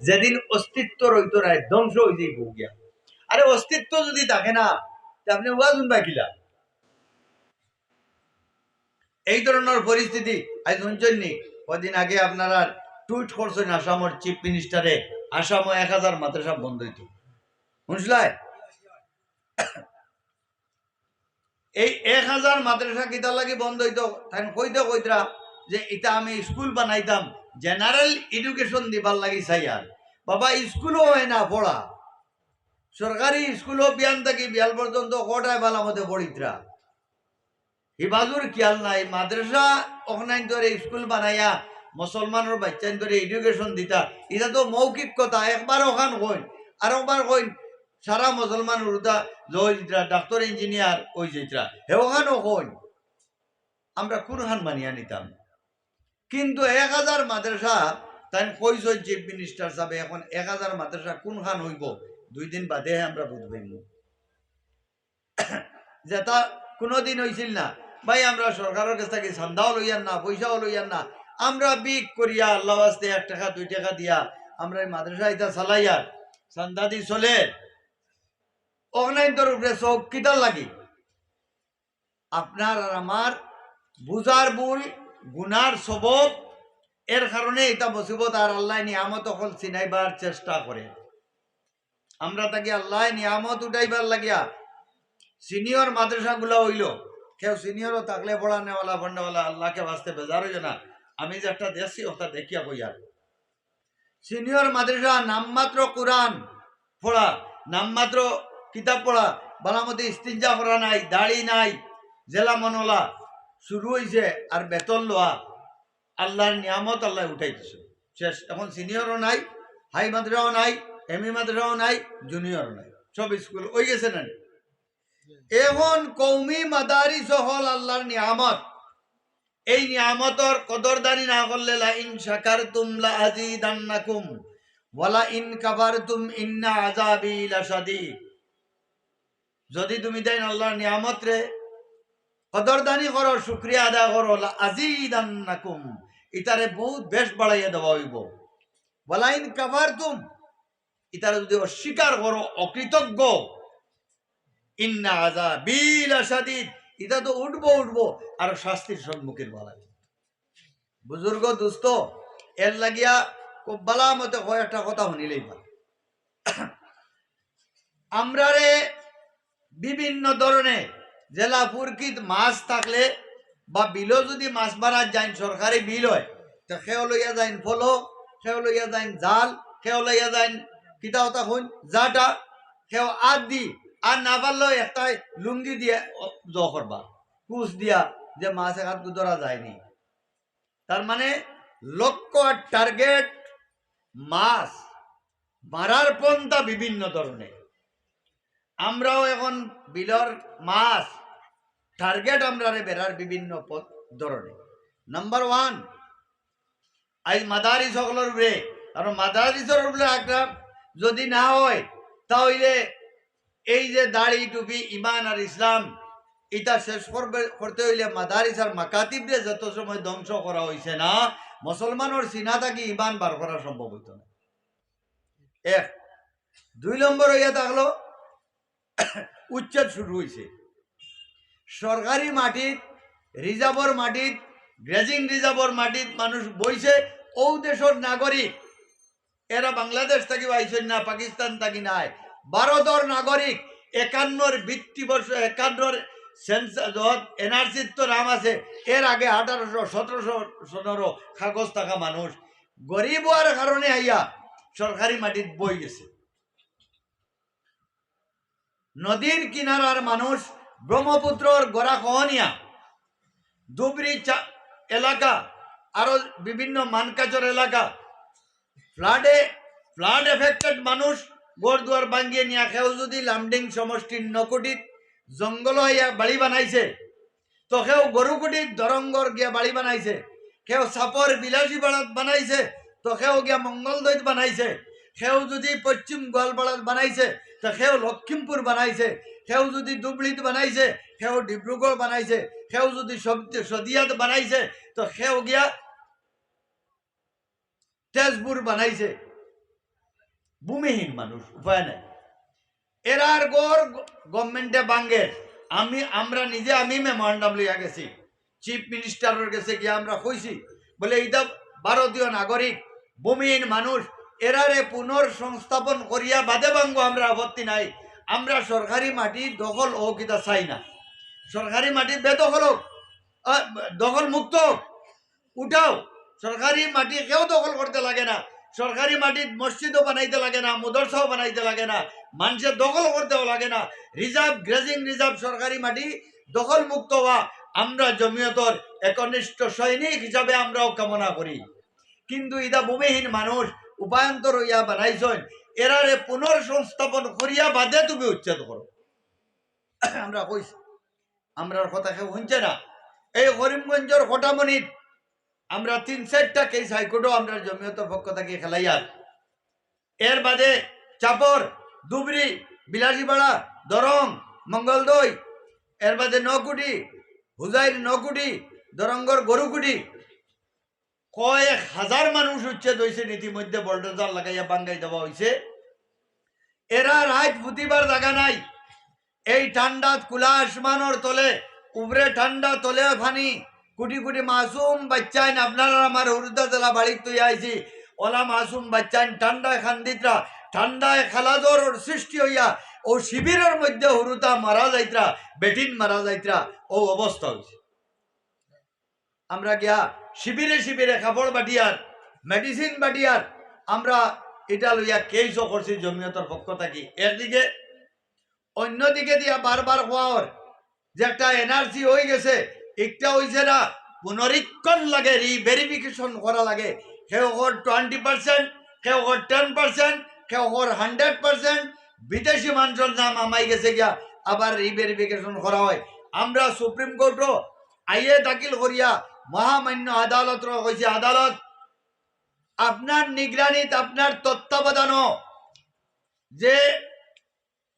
যেদিন অস্তিত্ব রইত না ধ্বংস হয়ে যাই গিয়া। আরে অস্তিত্ব যদি থাকে না আপনি ওয়াজুন বাকিলা এই ধরনের পরিস্থিতি আজ শুনছেন নি কদিন আগে আপনারা টুইট করছেন আসামের চিফ মিনিস্টারে আসামে 1000 মাদ্রাসা বন্ধ হইত বুঝলাই এই 1000 মাদ্রাসা কিতা লাগি বন্ধ হইতো তাই কইতে কইতরা যে এটা আমি স্কুল বানাইতাম জেনারেল এডুকেশন দিবার লাগি চাই আর বাবা স্কুলও হয় না পড়া সরকারি স্কুলও বিয়ান থাকি বিয়াল পর্যন্ত কটায় বালা মতে পড়িতরা হিবাজুর খেয়াল নাই মাদ্রাসা ওখানে ধরে স্কুল বানাইয়া মুসলমানের বাচ্চান ধরে এডুকেশন দিতা এটা তো মৌখিক কথা একবার ওখান কইন আর একবার কইন সারা মুসলমান উর্দা লই দিতরা ডাক্তার ইঞ্জিনিয়ার ওই যেতরা হে ওখানও কইন আমরা কোনখান মানিয়া নিতাম কিন্তু 1000 মাদ্রাসা তাই কইছ চিফ মিনিস্টার সাহেব এখন 1000 মাদ্রাসা কোনখান হইব 2 দিন বাদে আমরা বুঝবাইম যেটা কোনোদিন হয়েছিল না ভাই আমরা সরকারের কাছ থেকে চান্দাও লইয়ান না পয়সাও লইয়ান না আমরা বিক করিয়া আল্লাহ আস্তে 1 টাকা 2 টাকা দিয়া আমরা এই মাদ্রাসা এটা চালাইয়া চান্দা দি চলে অনলাইন তোর উপরে চোখ কিতার লাগি আপনার আর আমার বুঝার ভুল গুনার সবব এর কারণে এটা মুসিবত আর আল্লাহ নিয়ামত অকল চিনাইবার চেষ্টা করে আমরা তাকে আল্লাহ নিয়ামত উঠাইবার লাগিয়া সিনিয়র মাদ্রাসা গুলা হইল কেউ সিনিয়রও থাকলে পড়া নেওয়ালা ফন্ডাওয়ালা আল্লাহকে বাঁচতে বেজার হইল না আমি যে একটা দেখছি ওটা দেখিয়া বইয়ার সিনিয়র মাদ্রাসা নামমাত্র কোরআন পড়া নামমাত্র কিতাব পড়া বালামতি ইস্তিনজা করা নাই দাড়ি নাই জেলা মনলা শুরু হয়েছে আর বেতন লোয়া আল্লাহর নিয়ামত আল্লাহ উঠাই দিছে শেষ এখন সিনিয়রও নাই হাই মাদ্রাসাও নাই এমই মাদ্রাসাও নাই জুনিয়রও নাই সব স্কুল ওই গেছে না এখন কৌমি মাদারিস হল আল্লাহর নিয়ামত এই নিয়ামতর কদরদানি না করলে লা ইন শাকারতুম লা আযীদান্নাকুম ওয়া লা ইন কাফারতুম ইন্না আযাবি লাশাদীদ যদি তুমি দেন আল্লাহর নিয়ামত রে কদরদানি করো শুকরিয়া আদায় করো লা আযীদান্নাকুম ইতারে বহুত বেশ বাড়াইয়া দেওয়া হইব ওয়া লা ইন কাফারতুম ইতারে যদি অস্বীকার করো অকৃতজ্ঞ ইন্না আযাবি লাশাদীদ এটা তো উঠবো আর শাস্তির সম্মুখীন বলা বুজুর্গ দোস্ত এর লাগিয়া খুব বালা মতে কয়েকটা কথা শুনিলেই ভালো আমরা রে বিভিন্ন ধরনের জেলা ফুরকিত মাছ থাকলে বা বিলও যদি মাছ মারার যাইন সরকারি বিল হয় তো সেও লইয়া যাইন ফলো সেও লইয়া যাইন জাল সেও লইয়া যাইন কিতা কথা শুন যাটা সেও আদ দি আর না পারলেও একটাই লুঙ্গি দিয়ে জ করবা কুচ দিয়া যে মাছ এক হাত ধরা যায়নি তার মানে লক্ষ্য আর টার্গেট মাছ মারার পন্থা বিভিন্ন ধরনের আমরাও এখন বিলর মাছ টার্গেট আমরা বেড়ার বিভিন্ন ধরনের নাম্বার 1 আজ মাদারি সকলের উপরে আর মাদারিসের উপরে একটা যদি না হয় তাহলে এই যে দাড়ি টুপি ইমান আর ইসলাম এটা শেষ করতে হইলে মাদারিস আর মাকাতিবরে যত সময় ধ্বংস করা হয়েছে না মুসলমানের সিনা থাকি ইমান বার করা সম্ভব হইত না 1 2 নম্বর হইয়া থাকলো উচ্ছেদ শুরু হয়েছে সরকারি মাটিত রিজার্ভর মাটিত গ্রেজিং রিজার্ভর মাটিত মানুষ বইছে ও দেশের নাগরিক এরা বাংলাদেশ থাকি আইছেন না পাকিস্তান থাকি নাই ভারতের নাগরিক 51 ভিত্তিবর্ষ 51 সেন্সাস এনআরসির তো নাম আছে এর আগে 1800-1700 কাগজ থাকা মানুষ গরিব হওয়ার কারণে আইয়া সরকারি মাটিত বই গেছে নদীর কিনারার মানুষ ব্রহ্মপুত্রর গড়াখহনিয়া ধুবড়ি এলাকা আরো বিভিন্ন মানকাচর এলাকা ফ্লাড এফেক্টেড মানুষ গড়দুয়ার ভাঙ্গিয়ে নিয়ে কেউ যদি লামডিং সমষ্টির নকুটিত জঙ্গল হইয়া বাড়ি বানাইছে তো কেউ গরুকুটির দরঙ্গর গিয়া বাড়ি বানাইছে কেউ সাপর বিলাসী বাড়াত বানাইছে তো কেউ গিয়া মঙ্গলদৈত বানাইছে কেউ যদি পশ্চিম গোয়ালপাড়াত বানাইছে তো কেউ লক্ষিমপুর বানাইছে কেউ যদি ধুবড়িত বানাইছে কেউ ডিব্রুগড় বানাইছে কেউ যদি সদিয়াত বানাইছে তো কেউ গিয়া তেজপুর বানাইছে ভূমিহীন মানুষ, উপায় নাই। এরার গড় গভর্নমেন্টে বাঙ্গের আমি মেমোরান্ডাম লইয়া গেছি, চিফ মিনিস্টারের কাছে গিয়ে আমরা কইছি বলে এইটা ভারতীয় নাগরিক ভূমিহীন মানুষ, এরারে পুনর্সংস্থাপন করিয়া বাদে ভাঙ্গ, আমরা আপত্তি নাই। আমরা সরকারি মাটি দখল ও কিতা চাই না, সরকারি মাটি বেদখল হোক, দখল মুক্ত হোক, উঠাও। সরকারি মাটি কেউ দখল করতে লাগে না, সরকারি মাটির মসজিদও বানাইতে লাগে না, মদরসাও বানাইতে লাগে না, মানুষের দখল করতেও লাগে না। রিজার্ভ গ্রেজিং রিজার্ভ সরকারি মাটি দখল মুক্ত হওয়া আমরা জমিয়তর একনিষ্ঠ সৈনিক হিসাবে আমরাও কামনা করি। কিন্তু ইদা ভূমিহীন মানুষ উপায়ন্তর হইয়া বানাইছেন, এরারে পুনর্সংস্থাপন করিয়া বাদে তুমি উচ্ছেদ করো। আমরা কইছি, আমরার কথা কেউ শুনছে না। এই করিমগঞ্জের কোটামনির আমরা 3-4টা কেস হাইকোর্টও আমরা জমিয়তের পক্ষ থেকে খেলাইয়ার, এর বাদে চাপর, ধুবড়ি, বিলাসীপাড়া, দরং, মঙ্গলদৈ, এর বাদে নকুটি, হুজাইর নকুটি, দরঙ্গর গরুকুটি, কয়েক হাজার মানুষ উচ্ছেদ হয়েছে, ইতিমধ্যে বল্ডোজার লাগাইয়া বাঙ্গাই দেওয়া হয়েছে। এরা রাত ফুটিবার জায়গা নাই। এই ঠান্ডাত কুলা আসমানোর তলে, উপরে ঠান্ডা, তলে ফানি, কোটি কোটি মাসুম বাচ্চাইন, আপনারা আমার হুরুদা জেলা বাড়ির তুই আইছি, ওলা মাসুম বাচ্চাইন ঠান্ডায় খান্দিতরা, ঠান্ডায় খালাজোর সৃষ্টি হইয়া ও শিবিরের মধ্যে হুরুতা মারা যাইতরা, বেটিন মারা যাইতরা, ও অবস্থা হয়েছে। আমরা গিয়া শিবিরে শিবিরে কাপড় বাটিয়ার, মেডিসিন বাটিয়ার আমরা এটা লইয়া কেসও করছি জমিয়তের পক্ষ থাকি। একদিকে, অন্যদিকে দিয়া বারবার হওয়ার যে একটা এনার্জি হয়ে গেছে, একটা হয়েছে না, পুনরীক্ষণ লাগে, রিভেরিফিকেশন করা লাগে। কেউ 20%, কেউ 10%, কেউ 100%, বিদেশি মানুষের নাম আমাই গেছে গিয়া আবার রিভেরিফিকেশন করা হয়। আমরা সুপ্রিম কোর্টও আইয়ে দাখিল করিয়া মহামান্য আদালত কইছে, আদালত আপনার নিগরানিত, আপনার তত্ত্বাবধানও যে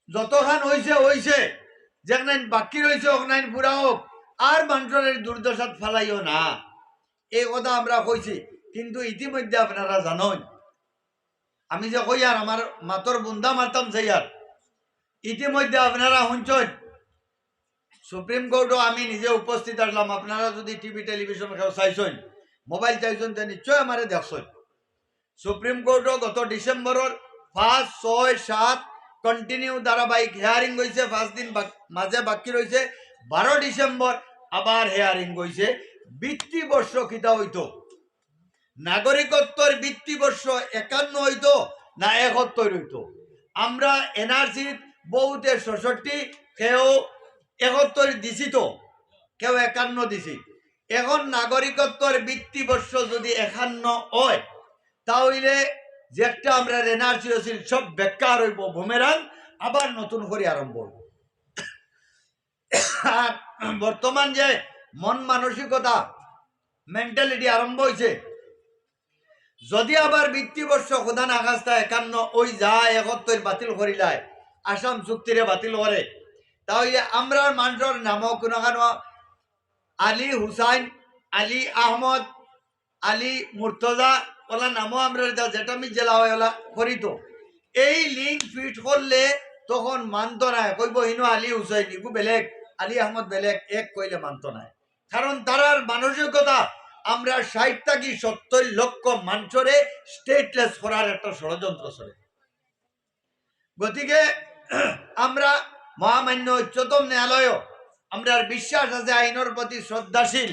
যতখান হইছে যেখানে বাকি রয়েছে ওখানে পুরা হোক, আর মানুষের দুর্দশাত ফেলাইও না, এই কথা আমরা কইছি। কিন্তু ইতিমধ্যে আপনারা জানেন, আমি যে কই আর আমার মাতর বুন্দা মারতাম সেই আর, ইতিমধ্যে আপনারা শুনছেন সুপ্রিম কোর্টও আমি নিজে উপস্থিত আসলাম। আপনারা যদি টিভি টেলিভিশন কেউ চাইছেন, মোবাইল চাইছেন, তো নিশ্চয় আমার দেখছেন। সুপ্রিম কোর্টও গত ডিসেম্বরের 5, 6, 7 কন্টিনিউ ধারাবাহিক হেয়ারিং হয়েছে। 5 দিন মাঝে বাকি রয়েছে। 12 ডিসেম্বর আবার হেয়ারিং হয়েছে। বৃত্তিবর্ষ কিতা হইতো, নাগরিকত্বর বৃত্তিবর্ষ 51 হইতো না 71 হইতো। আমরা এনআরসি বহুতে 66, কেউ 71 দিছি, তো কেউ 51 দিছি। এখন নাগরিকত্বর বৃত্তিবর্ষ যদি 51 হয়, তাহলে যে একটা আমরা এনআরসি হয়েছিল সব বেকার হইব, বুমেরাং আবার নতুন করে আরম্ভ হইব। বর্তমান যে মন মানসিকতা, মেন্টালিটি আরম্ভ হয়েছে, যদি আবার বৃত্তিবর্ষ প্রধান আকাশটা 51 ওই যা 71 বাতিল করিলায়, আসাম চুক্তিরে বাতিল করে, তাহলে আমরা মানুষের নামও কোনো আলী হুসাইন, আলী আহমদ, আলী মুর্তজা ওলা নামও আমরা যেটা আমি জেলা হয় ওলা করিত। এই লিঙ্ক ফিট করলে তখন মানত নাই, কইব হিনো আলী হুসাইন, ইগু বেলেগ, আলী আহমদ বেলেগ, এক কইলে মানত নাই। কারণ তারার মানসিকতা আমরা 60 থেকে 70 লক্ষ মানুষরে স্টেটলেস করার একটা ষড়যন্ত্র চলে। গতিকে আমরা মহামান্য উচ্চতম ন্যায়ালয়, আমরা বিশ্বাস আছে, আইনের প্রতি শ্রদ্ধাশীল।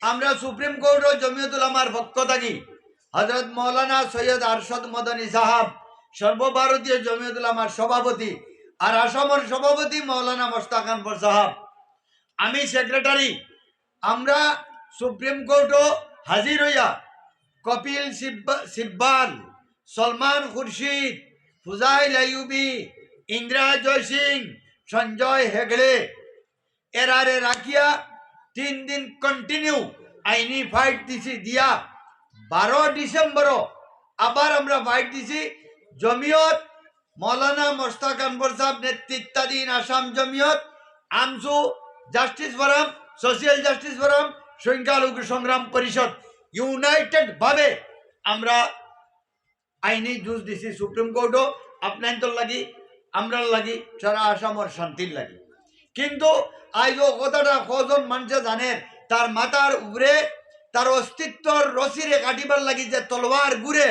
আমরা সুপ্রিম কোর্ট ও জমিয়ত উলামার পক্ষ থাকি হযরত মাওলানা সৈয়দ আরশদ মদনী সাহাব, সর্বভারতীয় জমিয়ত উলামার সভাপতি, আর আসামের সভাপতি মাওলানা মোস্তাক আনওয়ার সাহাব, আমি সেক্রেটারি, আমরা সুপ্রিম কোর্টও হাজির হইয়া কপিল সিব্বাল, সলমান খুরশিদ, ফুজাইল আইয়ুবি, ইন্দ্রা জয় সিং, সঞ্জয় হেগড়ে এরারে রাখিয়া 3 দিন কন্টিনিউ আইনি ফাইট দিছি। দিয়া 12 ডিসেম্বরও আবার আমরা ফাইট দিছি। জমিয়ত মৌলানা মোস্তাক আনওয়ার সাহেব নেতৃত্বাধীন Assam Jamiat, AMSU justice forum, social justice forum, সংখ্যালঘু সংগ্রাম পরিষদ ইউনাইটেড ভাবে আমরা আইনি জুজ দিছি সুপ্রিম কোর্টও আপনার লাগি আমরার লাগি সারা আসামর শান্তির লাগি। কিন্তু আজ ও কথাটা কজন মানুষে জানে তার মাথার উপরে তার অস্তিত্বর রসিরে কাটিবার লাগি যে তলোয়ার ঘুরে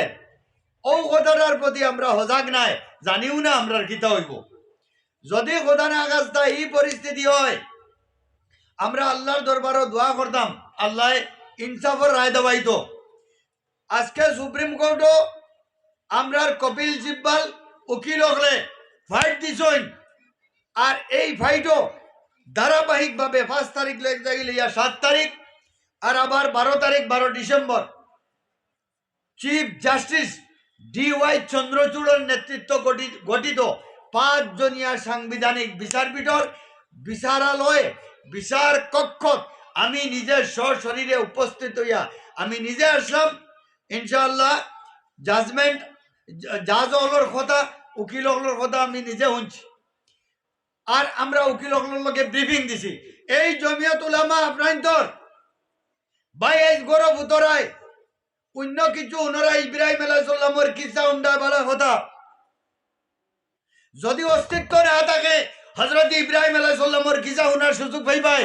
ও কথাটার প্রতি আমরা সজাগ নাই, জানিও না আমরা কিতা হইব। যদি খোদা না আগাছটা এই পরিস্থিতি হয়, আমরা আল্লাহর দরবারও দোয়া করতাম আল্লাহ ইনসাফের রায় দেওয়াইতো। আজকে সুপ্রিম কোর্টও আমরার কপিল সিব্বাল উকিল হলে ফাইট দিছইন, আর এই ফাইটও ধারাবাহিকভাবে 5 তারিখ লইয়া 7 তারিখ আর আবার 12 তারিখ 12 ডিসেম্বর চিফ জাস্টিস DY চন্দ্রচূড়ের নেতৃত্ব গঠিত 5 জনিয়া সাংবিধানিক বিচারপীঠর বিচারালয়ে বিচার কক্ষ আমি নিজের সশরীরে উপস্থিত হইয়া আমি নিজে আসলাম। ইনশাআল্লাহ জাজমেন্ট জাজ হলোর কথা উকিল হলোর কথা আমি নিজে শুনছি, আর আমরা উকিল হলোর লগে ব্রিফিং দিছি। এই জমিয়ত উলামা আপনার ভাই এই গৌরব উতরায় অন্য কিছু ওনারা ইব্রাহিম আলাইহিস সালামের কিসা উন্ডা বলা কথা যদি অস্তিত্ব না থাকে হযরত ইব্রাহিম আলাইহিস সালামের কিসা ওনার সুযোগ পাইবাই,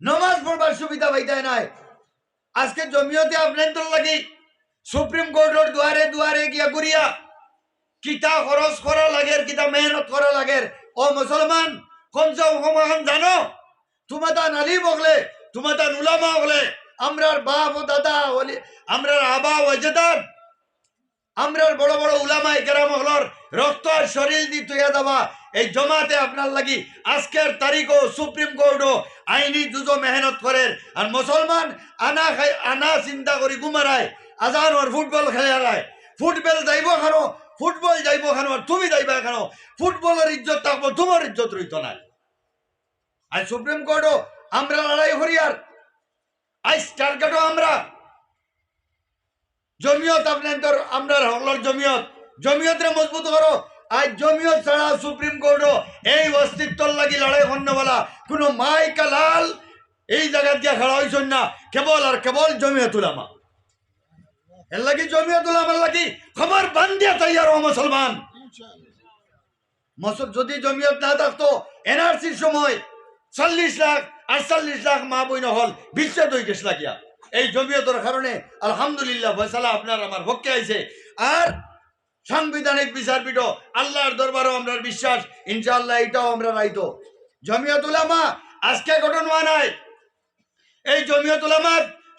নামাজ পড়বার সুবিধা পাইতাই নাই। আজকে জমিয়তে আপনার লাগি সুপ্রিম কোর্টের দুয়ারে দুয়ারে গিয়া ঘুরিয়া কিতা খরচ করা লাগে, কিতা মেহনত করা লাগে। ও মুসলমান কমসে কম জানো তোমাতা নালি বগলে তোমাতা উলামা বগলে আমরার বাপ ও দাদা আমরার আবা ও আজদাদ আমরার বড় বড় উলামায়ে কেরাম হলর রক্ত আর শরীর দি তুইয়া দেওয়া এই জমাতে আপনার লাগি আজকের তারিখও সুপ্রিম কোর্টও আইনি জুজো মেহনত করে। আর মুসলমান আনা চিন্তা করি ঘুমারায় আজান আর ফুটবল খেলায় ফুটবল যাইব খানো ফুটবল যাইব খানো আর তুমি যাইবা খানো ফুটবলের ইজ্জত থাকবো তোমার ইজ্জত রইত না। আর সুপ্রিম কোর্টও আমরা লড়াই হরিয়ার আজ টার্গেটও আমরা জমিয়ত আপনার আমরা হলর জমিয়তরে মজবুত করো। আজ জমিয়ত ছাড়া সুপ্রিম কোর্টও এই অস্তিত্বর লাগি লড়াই করনেওয়ালা কোনো মাইকা লাল এই জায়গা দিয়ে খেলা হয়েছেন না, কেবল আর কেবল জমিয়ত উলামা। এর লাগি জমিয়ত উলামার লাগি খবর বান্ধিয়া তৈয়ার ও মুসলমান। যদি জমিয়ত না থাকতো NRCর সময় 40 লাখ 48 লাখ মা বই নহল বিচ্ছেদ হয়ে গেছে লাগিয়া। এই জমিয়তের কারণে আলহামদুলিল্লাহ ফয়সালা আপনার আমার পক্ষে আইছে। আর সাংবিধানিক বিচারপীঠ আল্লাহর দরবারও আমরা বিশ্বাস ইনশাআল্লাহ এটাও আমরা রাইতো। জমিয়ত উলামা আজকে গঠন হওয়া নাই। এই জমিয়ত উলামা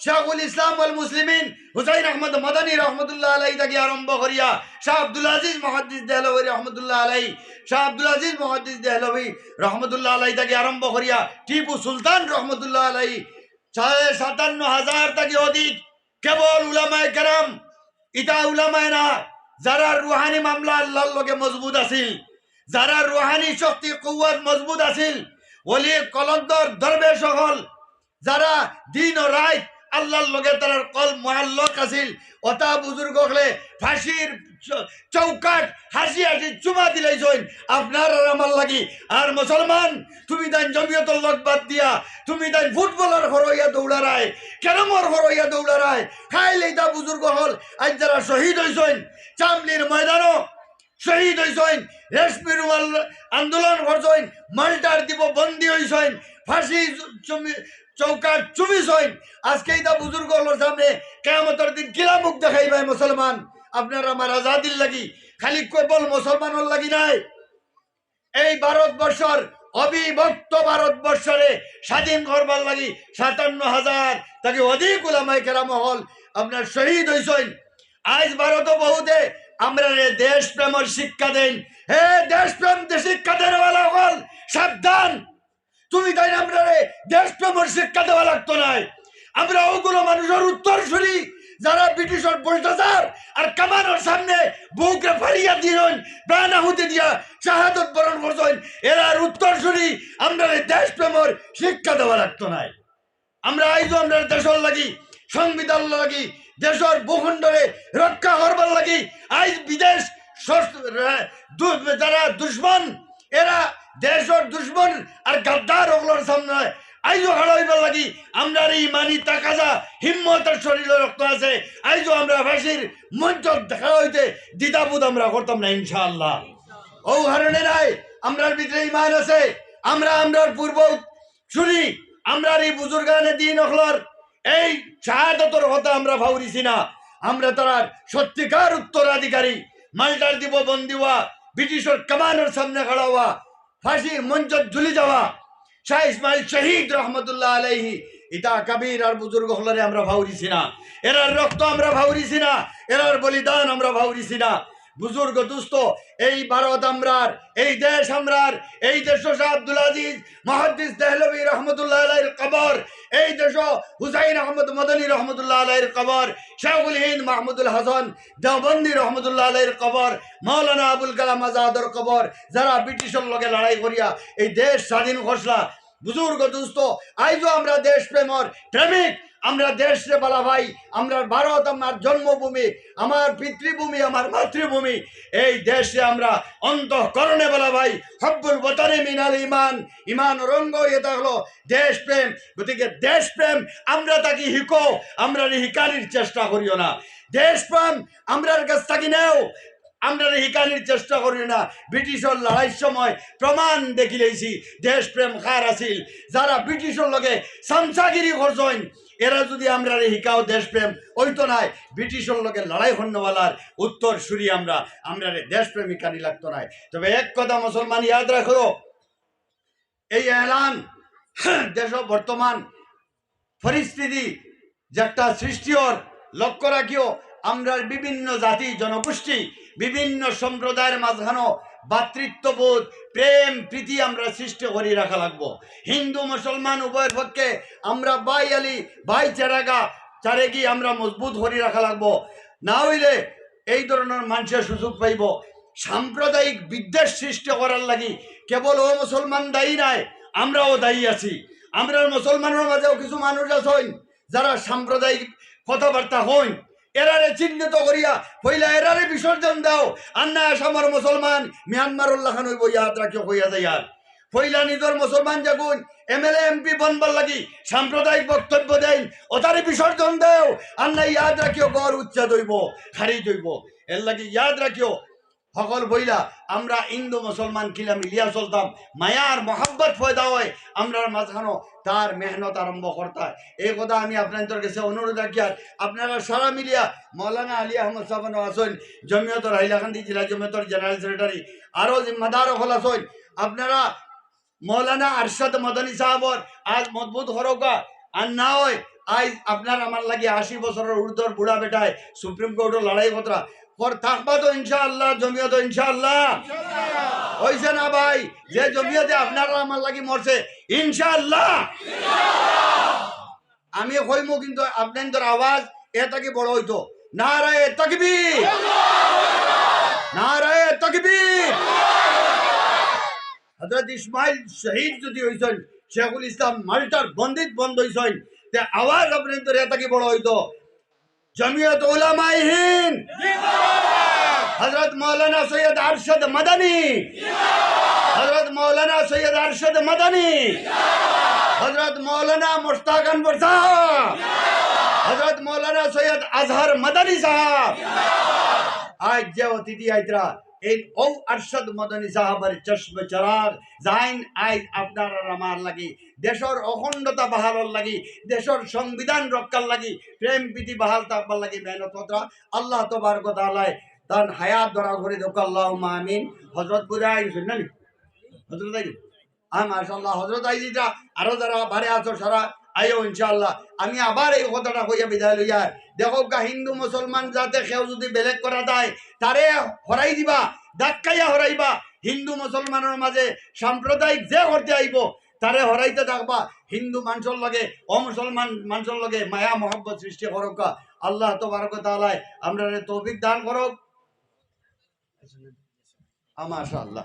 শাহুল ইসলাম ওয়াল মুসলিমিন হুসাইন আহমদ মাদানী রহমতুল্লাহ আলাইহি থেকে আরম্ভ করিয়া শাহ আব্দুল আজিজ মুহাদ্দিস দেহলভী রহমতুল্লাহ আলাইহি শাহ আব্দুল আজিজ মুহাদ্দিস দেহলভী রহমতুল্লাহ আলাইহি থেকে আরম্ভ করিয়া টিপু সুলতান রহমতুল্লাহ আলাইহি 57,000 থেকে অধিক কেবল উলামায়ে কেরাম। ইটা উলামায়ে না যারা রুহানি মামলা আল্লাহর লগে মজবুত আছিল, যারা রুহানি শক্তি কুওয়াত মজবুত আছিল, ওলি কলন্দর দরবেশ হল যারা দিন ও রাত আল্লাহর লগে তার কল মুআল্লাক আছিল, ওটা বুজুর্গ হলে ফাঁসির চৌকাট হাসি হাসি চুমা দিলাইছেন আপনার আর আমার লাগি। আর মুসলমান তুমি তাই জমিয়তর লোক বাদ দিয়া তুমি তাই ফুটবলের হরইয়া দৌড়ারায় কেরমর হরইয়া দৌড়ারায় খাইলেই তা বুজুর্গ হল আজ যারা শহীদ হয়েছেন চামলির ময়দানও শহীদ হয়েছেন, রেশমি রুমাল আন্দোলন করছেন, মাল্টার দিব বন্দী হয়েছেন, ফাঁসি চৌকাট চুমিছেন। আজকে এটা বুজুর্গ হলোর সামনে কিয়ামতের দিন কিলা মুখ দেখাই ভাই মুসলমান আপনার আমার আজাদির লাগি, খালি কেবল মুসলমানের লাগি নাই। এই ভারতবর্ষর অবিভক্ত ভারতবর্ষরে স্বাধীন করবার লাগি 57,000 তাকে অধিক উলামায়ে কেরাম হল আপনার শহীদ হয়েছেন। আজ ভারত বহুতে আমরা দেশপ্রেমের শিক্ষা দেন। হে দেশপ্রেম শিক্ষা দেওয়ালা হল সাবধান, তুমি তাই আমরা দেশপ্রেমের শিক্ষা দেওয়া লাগতো নাই। আমরা ওগুলো মানুষের উত্তরসূরি যারা ব্রিটিশের বোল্টাজার আর কামানোর সামনে বুকরে ফাড়িয়া দিলেন প্রাণ আহুতি দিয়া শাহাদত বরণ করছেন, এরার উত্তরসূরি আমরা দেশপ্রেমের শিক্ষা দেওয়া লাগতো নাই। আমরা আইজ আমরা দেশের লাগি সংবিধান লাগি দেশের ভূখণ্ডরে রক্ষা করবার লাগি আইজ বিদেশ যারা দুশ্মন এরা দেশের দুশ্মন আর গাদ্দার ওগুলোর সামনে আইজো খাড়া হইবার লাগি আমরা ইমানি তাকাজা হিম্মতের শরীরে রক্ত আছে আইজো আমরা ফাঁসির মঞ্চ দেখা হইতে দ্বিধাবোধ আমরা করতাম না ইনশাআল্লাহ। ও কারণে নাই আমরার ভিতরে ইমান আছে, আমরা আমরার পূর্ব শুনি আমরার এই বুজুর্গানে দিন অখলর এই শাহাদতর কথা আমরা ভাউরিছি না, আমরা তার সত্যিকার উত্তরাধিকারী। মাল্টার দিব বন্দিওয়া, ব্রিটিশের কামানের সামনে খাড়া হওয়া, ফাঁসির মঞ্চ ঝুলি যাওয়া, শাহ ইসমাইল শহীদ রহমতুল্লাহ আলাইহি ইতা কবির আর বুজুর্গ হলরে আমরা ভাউরিছি না, এরার রক্ত আমরা ভাউরিছি না, এরার বলিদান আমরা ভাউরিছি না। বুজুর্গ দুস্থ এই ভারত আমরার, এই দেশ আমরার, এই দেশ শাহ আব্দুল আজিজ মুহাদ্দিস দেহলভী রহমতুল্লাহ আলাইহির কবর, এই দেশ হুসাইন আহমদ মদনী রহমতুল্লাহ আলাইহির কবর, শাহুল হিন্দ মাহমুদুল হাসান দেওবন্দি রহমতুল্লাহ আলাইহির কবর, মাওলানা আবুল কালাম আজাদর কবর, যারা ব্রিটিশের লগে লড়াই করিয়া এই দেশ স্বাধীন করছলা। বুজুর্গ দুস্থ আইজো আমরা দেশ প্রেমিক, আমরা দেশ রে বলা ভাই, আমরা ভারত আমার জন্মভূমি, আমার পিতৃভূমি, আমার মাতৃভূমি, এই দেশে আমরা অন্তঃকরণে বলা ভাই হব্বুল ওয়াতানি মিনাল ইমান, ইমান রঙ্গ এটা হলো দেশপ্রেম। গতিকে দেশপ্রেম আমরা তাকে হিকো, আমরা হিকানির চেষ্টা করিও না। দেশপ্রেম আমরার কাছ থাকি নেও, আমরা হিকানির চেষ্টা করি না। ব্রিটিশের লড়াইয়ের সময় প্রমাণ দেখিলেছি দেশপ্রেম খার আছিল, যারা ব্রিটিশের লগে সামসাগিরি করছেন এরা যদি আমরা হিকাও দেশপ্রেম ওইতো নাই, ব্রিটিশের লগে লড়াই হন্যওয়ালার উত্তর সুরি আমরা দেশপ্রেম হিকানি লাগতো নাই। তবে এক কথা মুসলমান ইয়াদ রাখো, এই এলান দেশ বর্তমান পরিস্থিতি যে একটা সৃষ্টির লক্ষ্য রাখিও, আমরা বিভিন্ন জাতি জনগোষ্ঠী বিভিন্ন সম্প্রদায়ের মাঝখানো ভাতৃত্ববোধ প্রেম প্রীতি আমরা সৃষ্টি করে রাখা লাগবো। হিন্দু মুসলমান উভয়ের পক্ষে আমরা ভাই আলি ভাই চারেগি আমরা মজবুত করে রাখা লাগবো। না হইলে এই ধরনের মানুষের সুযোগ পাইব সাম্প্রদায়িক বিদ্বেষ সৃষ্টি করার লাগি। কেবল ও মুসলমান দায়ী নাই, আমরাও দায়ী আছি। আমরা মুসলমানের মাঝেও কিছু মানুষ আছেন যারা সাম্প্রদায়িক কথাবার্তা হন, এরারে চিহ্নিত করিয়া পইলা এরারে বিসর্জন দাও। আর না আসামর মুসলমান মিয়ানমার উল্লাখান হইব, ইয়াদ রাখিও হইয়া যায়। আর পইলা নিজের মুসলমান যাগুন এমএলএ এমপি বনবার লাগি সাম্প্রদায়িক বক্তব্য দেন, ওটারে বিসর্জন দেও। আর না ইয়াদ রাখিও গড় উচ্ছেদ হইব, খারিজ হইব। এর লাগি ইয়াদ রাখিও সকল বইলা আমরা হিন্দু মুসলমান কিলা মিলিয়া চলতাম, মায়ার মহাব্বত ফয়দা হয় আমরা মাঝখানো তার মেহনত আরম্ভ করতে। এই কথা আমি আপনাদের কাছে অনুরোধ রাখি। আর আপনারা সারা মিলিয়া মৌলানা আলী আহমদ সাহেব আসেন, জমিয়তর হাইলাকান্দি জেলা জমিয়তর জেনারেল সেক্রেটারি, আরও জিম্মাদার হল আসেন। আপনারা মৌলানা আরশাদ মদনী সাহেবর আজ মজবুত হরকা, আর না হয় আজ আপনার আমার লাগে 80 বছরের ঊর্ধ্বর বুড়া বেটায় সুপ্রিম কোর্টের লড়াই কথা পর থাকবা তো ইনশাআল্লাহ, জমিয়ত ইনশাআল্লাহ হইছে না ভাই? যে জমিয়তে আপনারা আমার লাগি মরছে ইনশাআল্লাহ আমি কইমু, কিন্তু আপনাদের আওয়াজ এটাকে বড় হইতো। নারায়ে তাকবীর, নারায়ে তাকবীর। হযরত ইসমাইল শহীদ যদি হইছেন, শেখুল ইসলাম মাল্টার বন্দিত বন্ধ হইছেন, তে আওয়াজ আপনাদের এটাকে বড় হইতো। জমিয়ত উলামায়ে হিন্দ হযরত মাওলানা সৈয়দ আরশাদ মাদানী, হযরত মাওলানা সৈয়দ আরশাদ মাদানী, হযরত মাওলানা মুশতাক আনওয়ার সাহেব, হযরত মাওলানা সৈয়দ আজহার মাদানী সাহেব। আজ যে অতিথি আইতরা এই ও আরশাদ মাদানী সাহেবের চশমে চারাগ জাইন আজ আপনার আমার লাগি দেশের অখণ্ডতা বাহালর লাগি, দেশের সংবিধান রক্ষার লাগি, প্রেম প্রীতি বাহাল থাকবার লাগি মেহনত করা। আল্লাহ তবারক ওয়া তাআলা তার হায়াত ধরা ধরে দেখ, আল্লাহুম্মা আমিন। হযরত বুড়া আইছেন না, হযরত আই মাশাআল্লাহ, হযরত আইজিটা আরো যারা বারে আছো সারা আইও ইনশাআল্লাহ। আমি আবার এই কথাটা কইয়া বিদায় লইয়া, দেখো হিন্দু মুসলমান যাতে কেউ যদি বেলেগ করা দেয় তারে হরাই দিবা, ধাক্কাইয়া হরাইবা। হিন্দু মুসলমানের মাঝে সাম্প্রদায়িক যে করতে আইব তারে হরাইতে থাকবা। হিন্দু মানুষের লগে অমুসলমান মানুষের লগে মায়া মহব্বত সৃষ্টি করক। আল্লাহ তাবারক ওয়া তাআলা আমরা তৌফিক দান করক। মাশাআল্লাহ।